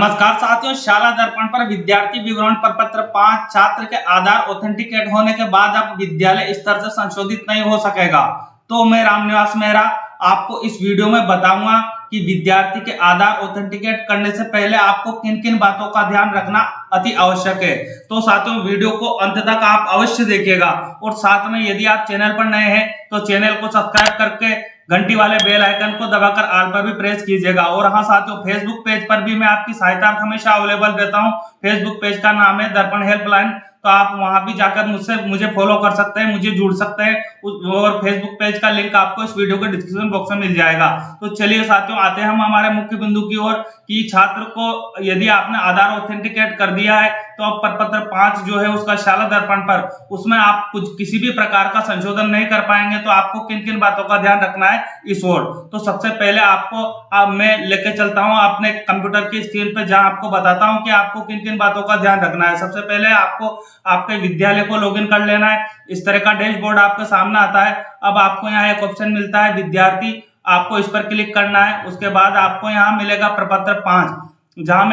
नमस्कार साथियों, शाला दर्पण पर विद्यार्थी विवरण प्रपत्र 5 छात्र के आधार ऑथेंटिकेट होने के बाद अब विद्यालय स्तर से संशोधित नहीं हो सकेगा। तो मैं रामनिवास मेहरा आपको इस वीडियो में बताऊंगा कि विद्यार्थी के आधार ऑथेंटिकेट करने से पहले आपको किन किन बातों का ध्यान रखना अति आवश्यक है। तो साथियों, वीडियो को अंत तक आप अवश्य देखिएगा और साथ में यदि आप चैनल पर नए हैं तो चैनल को सब्सक्राइब करके घंटी वाले बेल आइकन को दबाकर ऑल पर भी प्रेस कीजिएगा। और हाँ साथियों, फेसबुक पेज पर भी मैं आपकी सहायता हमेशा अवेलेबल रहता हूँ। फेसबुक पेज का नाम है दर्पण हेल्पलाइन, तो आप वहां भी जाकर मुझे फॉलो कर सकते हैं, मुझे जुड़ सकते हैं। और फेसबुक पेज का लिंक आपको इस वीडियो के डिस्क्रिप्शन बॉक्स में मिल जाएगा। तो चलिए साथियों, आते हैं हम हमारे मुख्य बिंदु की ओर कि छात्र को यदि आपने आधार ऑथेंटिकेट कर दिया है तो अब प्रपत्र 5 जो है उसका शाला दर्पण पर उसमें आप कुछ किसी भी प्रकार का संशोधन नहीं कर पाएंगे। तो आपको किन किन बातों का ध्यान रखना है इस ओर। तो सबसे पहले आपको मैं लेके चलता हूं अपने कंप्यूटर की स्क्रीन पे, जहां आपको बताता हूं कि आपको किन किन बातों का ध्यान रखना है। सबसे पहले आपको आपके विद्यालय को लॉगिन कर लेना है। इस तरह का डैशबोर्ड आपके सामने आता है। अब आपको यहाँ एक ऑप्शन मिलता है विद्यार्थी, आपको इस पर क्लिक करना है। उसके बाद आपको यहाँ मिलेगा प्रपत्र 5, जहां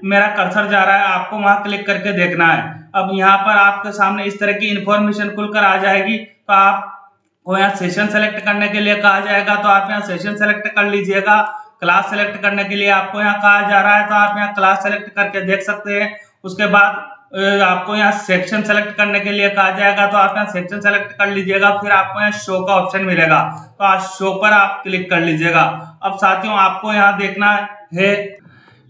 मेरा कर्सर जा रहा है आपको वहां क्लिक करके देखना है। अब यहाँ पर आपके सामने इस तरह की इंफॉर्मेशन खुलकर आ जाएगी। तो आपको यहाँ सेशन सेलेक्ट करने के लिए कहा जाएगा, तो आप यहाँ सेशन सेलेक्ट कर लीजिएगा। क्लास सेलेक्ट करने के लिए आपको यहाँ कहा जा रहा है, तो आप यहाँ क्लास सेलेक्ट करके देख सकते हैं। उसके बाद आपको यहाँ सेक्शन सेलेक्ट करने के लिए कहा जाएगा, तो आप यहाँ सेक्शन सेलेक्ट कर लीजिएगा। फिर आपको यहाँ शो का ऑप्शन मिलेगा, तो आज शो पर आप क्लिक कर लीजिएगा। अब साथियों, आपको यहाँ देखना है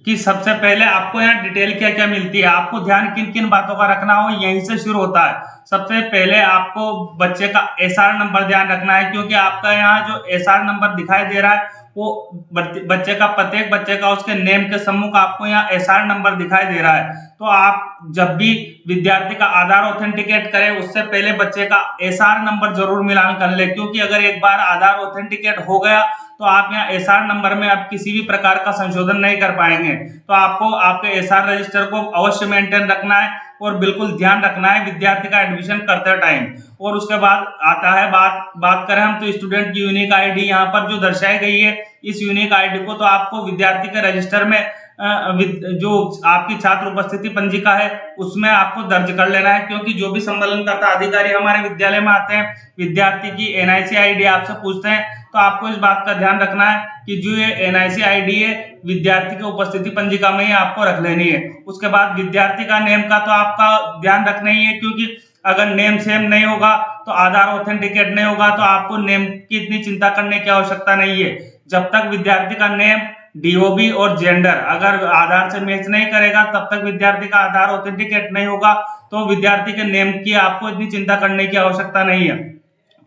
कि सबसे पहले आपको यहाँ डिटेल क्या क्या मिलती है। आपको ध्यान किन किन बातों का रखना हो, यहीं से शुरू होता है। सबसे पहले आपको बच्चे का एसआर नंबर ध्यान रखना है, क्योंकि आपका यहाँ जो एसआर नंबर दिखाई दे रहा है वो बच्चे का, प्रत्येक बच्चे का उसके नेम के सम्मुख आपको यहाँ एसआर नंबर दिखाई दे रहा है। तो आप जब भी विद्यार्थी का आधार ऑथेंटिकेट करें उससे पहले बच्चे का एसआर नंबर जरूर मिलान कर ले, क्योंकि अगर एक बार आधार ऑथेंटिकेट हो गया तो आप यहाँ एसआर नंबर में आप किसी भी प्रकार का संशोधन नहीं कर पाएंगे। तो आपको आपके एसआर रजिस्टर को अवश्य मेंटेन रखना है और बिल्कुल ध्यान रखना है विद्यार्थी का एडमिशन करते टाइम। और उसके बाद आता है बात करें हम तो स्टूडेंट की यूनिक आईडी यहाँ पर जो दर्शाई गई है, इस यूनिक आईडी को तो आपको विद्यार्थी के रजिस्टर में जो आपकी छात्र उपस्थिति पंजिका है उसमें आपको दर्ज कर लेना है, क्योंकि जो भी सम्मेलनकर्ता अधिकारी हमारे विद्यालय में आते हैं विद्यार्थी की एनआईसी आईडी आपसे पूछते हैं। तो आपको इस बात का ध्यान रखना है कि जो ये एनआईसी आईडी है विद्यार्थी की उपस्थिति पंजिका में ही आपको रख लेनी है। उसके बाद विद्यार्थी का नेम का तो आपका ध्यान रखना ही है, क्योंकि अगर नेम सेम नहीं होगा तो आधार ऑथेंटिकेट नहीं होगा। तो आपको नेम की इतनी चिंता करने की आवश्यकता नहीं है। जब तक विद्यार्थी का नेम, डीओबी और जेंडर अगर आधार से मैच नहीं करेगा तब तक विद्यार्थी का आधार ऑथेंटिकेट नहीं होगा। तो विद्यार्थी के नेम की आपको इतनी चिंता करने की आवश्यकता नहीं है।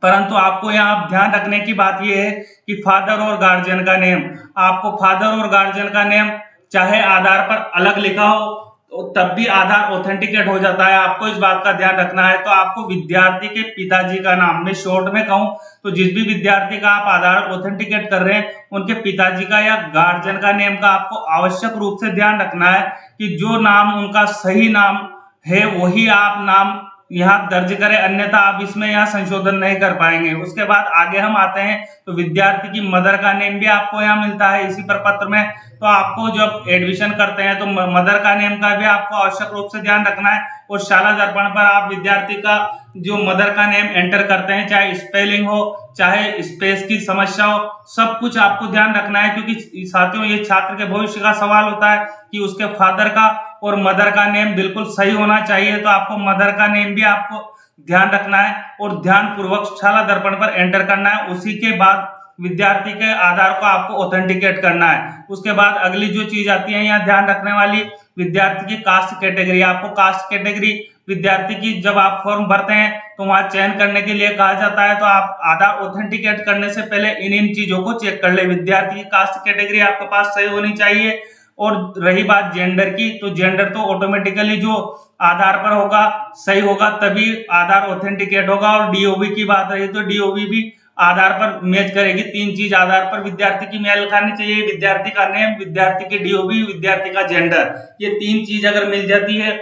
परंतु आपको यहाँ ध्यान रखने की बात यह है कि फादर और गार्जियन का नेम, आपको फादर और गार्जियन का नेम चाहे आधार पर अलग लिखा हो तो तब भी आधार ऑथेंटिकेट हो जाता है। आपको इस बात का ध्यान रखना है। तो आपको विद्यार्थी के पिताजी का नाम, मैं शॉर्ट में कहूं तो जिस भी विद्यार्थी का आप आधार ऑथेंटिकेट कर रहे हैं उनके पिताजी का या गार्जियन का नेम का आपको आवश्यक रूप से ध्यान रखना है कि जो नाम उनका सही नाम है वही आप नाम यहाँ दर्ज करें, अन्यथा आप इसमें यहाँ संशोधन नहीं कर पाएंगे। उसके बाद आगे हम आते हैं तो विद्यार्थी की मदर का नेम भी आपको यहाँ मिलता है इसी प्रपत्र में। तो आपको जब एडमिशन करते हैं तो मदर का नेम का भी आपको आवश्यक रूप से ध्यान रखना है। और शाला दर्पण पर आप विद्यार्थी का जो मदर का नेम एंटर करते हैं, चाहे स्पेलिंग हो चाहे स्पेस की समस्या हो, सब कुछ आपको ध्यान रखना है, क्योंकि साथियों ये छात्र के भविष्य का सवाल होता है कि उसके फादर का और मदर का नेम बिल्कुल सही होना चाहिए। तो आपको मदर का नेम भी आपको ध्यान रखना है और ध्यान पूर्वक शाला दर्पण पर एंटर करना है। उसी के बाद विद्यार्थी के आधार को आपको ऑथेंटिकेट करना है। उसके बाद अगली जो चीज आती है यहाँ ध्यान रखने वाली, विद्यार्थी की कास्ट कैटेगरी। आपको कास्ट कैटेगरी विद्यार्थी की जब आप फॉर्म भरते हैं तो वहां चयन करने के लिए कहा जाता है। तो आप आधार ऑथेंटिकेट करने से पहले इन चीजों को चेक कर ले। विद्यार्थी की कास्ट कैटेगरी आपके पास सही होनी चाहिए। और रही बात जेंडर की, तो जेंडर तो ऑटोमेटिकली जो आधार पर होगा सही होगा तभी आधार ऑथेंटिकेट होगा। और डीओबी की बात रही तो डीओबी भी आधार पर मैच करेगी। 3 चीज आधार पर विद्यार्थी की मेल खानी चाहिए, विद्यार्थी का नेम, विद्यार्थी की डीओबी, विद्यार्थी का जेंडर। ये 3 चीज अगर मिल जाती है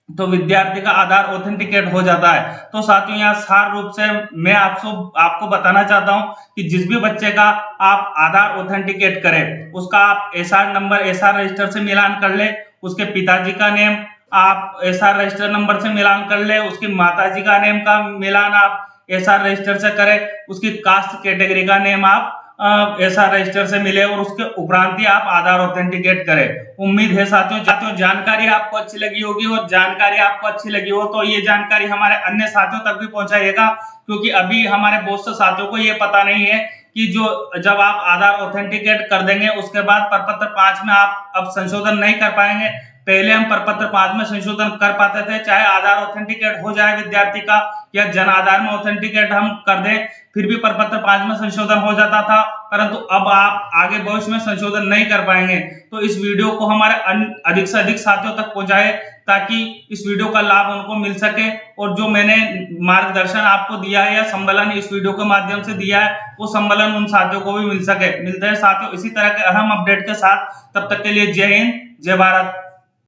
तो विद्यार्थी का आधार ऑथेंटिकेट हो जाता है। तो साथियों यहाँ सार रूप से मैं आपको बताना चाहता हूँ कि जिस भी बच्चे का आप आधार ऑथेंटिकेट करें उसका आप एसआर नंबर एसआर रजिस्टर से मिलान कर ले, उसके पिताजी का नेम आप एसआर रजिस्टर नंबर से मिलान कर ले, उसकी माताजी का नेम का मिलान आप एसआर रजिस्टर से करें, उसकी कास्ट कैटेगरी का नेम आप एसआर रजिस्टर से मिले और उसके उपरांत ही आप आधार ऑथेंटिकेट करें। उम्मीद है साथियों जानकारी आपको अच्छी लगी होगी, और जानकारी आपको अच्छी लगी हो तो ये जानकारी हमारे अन्य साथियों तक भी पहुंचाइएगा, क्योंकि अभी हमारे बहुत से साथियों को ये पता नहीं है कि जब आप आधार ऑथेंटिकेट कर देंगे उसके बाद प्रपत्र 5 में आप अब संशोधन नहीं कर पाएंगे। पहले हम प्रपत्र 5 में संशोधन कर पाते थे, चाहे आधार ऑथेंटिकेट हो जाए विद्यार्थी का या जन आधार में ऑथेंटिकेट हम कर दें फिर भी प्रपत्र 5 में संशोधन हो जाता था, परंतु अब आप आगे भविष्य में संशोधन नहीं कर पाएंगे। तो इस वीडियो को हमारे अधिक से अधिक साथियों तक पहुंचाए ताकि इस वीडियो का लाभ उनको मिल सके, और जो मैंने मार्गदर्शन आपको दिया है या संबलन इस वीडियो के माध्यम से दिया है वो संबलन उन साथियों को भी मिल सके। मिलते हैं साथियों इसी तरह के अहम अपडेट के साथ, तब तक के लिए जय हिंद जय भारत।